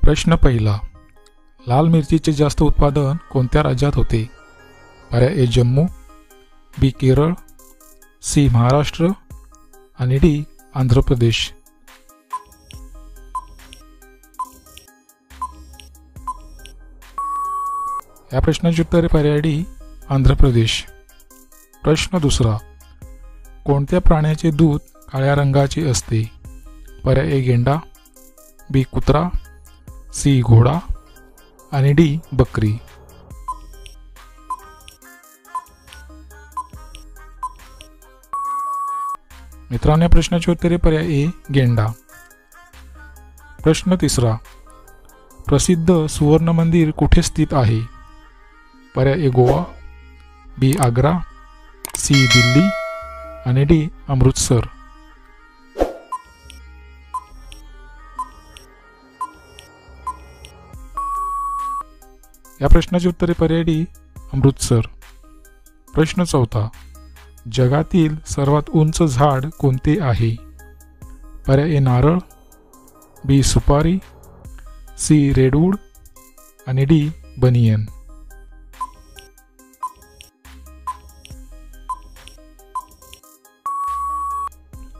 प्रश्न पहिला, लाल मिरचीचे जास्त उत्पादन कोणत्या राज्यात होते? पर्याय ए जम्मू, बी केरळ, सी महाराष्ट्र आणि डी आंध्र प्रदेश. या प्रश्नाचे उत्तर पर्याय डी आंध्र प्रदेश. प्रश्न दुसरा, कोणत्या प्राण्याचे दूध काळ्या रंगाचे असते? पर्याय ए गेंडा, बी कुत्रा, सी घोडा आणि डी बकरी. मित्रांनो, या प्रश्नाचे उत्तर पर्याय ए गेंडा. प्रश्न तिसरा, प्रसिद्ध सुवर्ण मंदिर कुठे स्थित आहे? पर्याय ए गोवा, बी आग्रा, सी दिल्ली आणि डी अमृतसर. या प्रश्नाचे उत्तर पर्याय डी अमृतसर. प्रश्न चौथा, जगातील सर्वात उंच झाड कोणते आहे? पर्याय ए नारळ, बी सुपारी, सी रेडवूड आणि डी बनियन.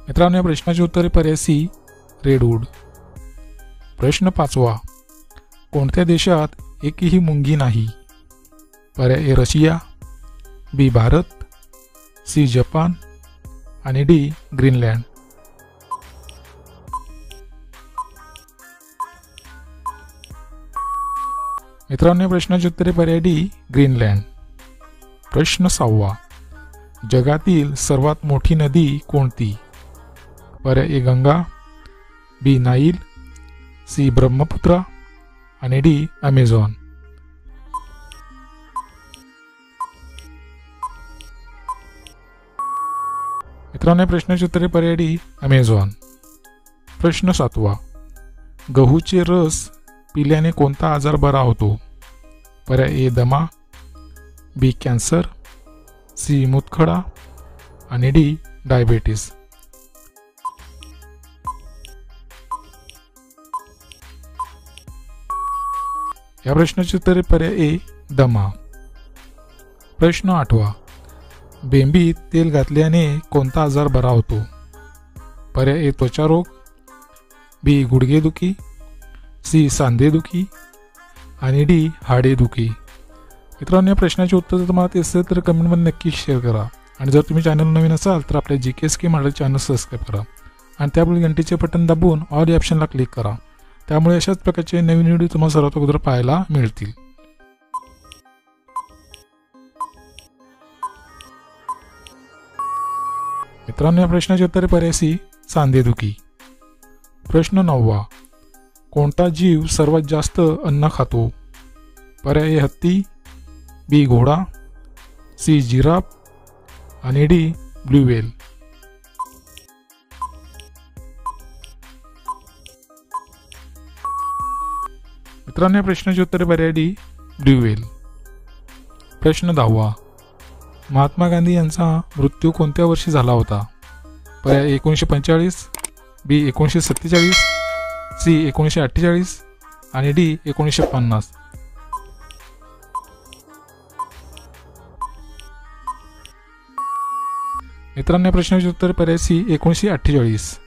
मित्रांनो, या प्रश्नाचे उत्तर पर्याय सी रेडवूड. प्रश्न पाचवा, कोणत्या देशात एकही मुंगी नाही? पर्याय A Russia, B Bharat, C Japan आणि डी ग्रीनलँड. मित्रांनो, या प्रश्नाचे उत्तर पर्याय डी ग्रीनलँड. प्रश्न सहावा, जगातील सर्वात मोठी नदी कोणती? पर्याय ए गंगा, बी नाईल, सी ब्रह्मपुत्रा आणि डी अमेझॉन. मित्रांनो, प्रश्नाचे उत्तर पर्याय डी अमेझॉन. प्रश्न सातवा, गहूचे रस पिल्याने कोणता आजार बरा होतो? पर्याय ए दमा, बी कॅन्सर, सी मूतखडा आणि डी डायबेटीस. या प्रश्नाचे उत्तर पर्याय ए दमा. प्रश्न आठवा, बेंबीत तेल घातल्याने कोणता आजार बरा होतो? पर्याय ए त्वचारोग, बी गुडघेदुखी, सी सांधेदुखी आणि डी हाडेदुखी. मित्रांनो, या प्रश्नाचे उत्तर तुम्हाला ते असेल तर कमेंटमध्ये नक्की शेअर करा. आणि जर तुम्ही चॅनल नवीन असाल तर आपल्या GK मॉडेल चॅनल सबस्क्राईब करा आणि त्यापुढे घंटेचे बटन दाबून ऑल या ऑप्शनला क्लिक करा. त्यामुळे अशाच प्रकारचे नवीन व्हिडिओ तुम्हाला सर्वात अगोदर पाहायला मिळतील. मित्रांनो, या प्रश्नाचे उत्तर पर्याय सी सांधेदुखी. प्रश्न नववा, कोणता जीव सर्वात जास्त अन्न खातो? पर्याय ए हत्ती, बी घोडा, सी जिराफ आणि डी ब्लू व्हेल. मित्रांनो, या प्रश्नाचे उत्तर पर्याय डी ब्लू व्हेल. प्रश्न 10वा, महात्मा गांधी यांचा मृत्यू कोणत्या वर्षी झाला होता? पर्याय 1945, बी 1947, सी 1948 आणि डी 1950. मित्रांनो, या प्रश्नाचे उत्तर पर्याय सी 1948.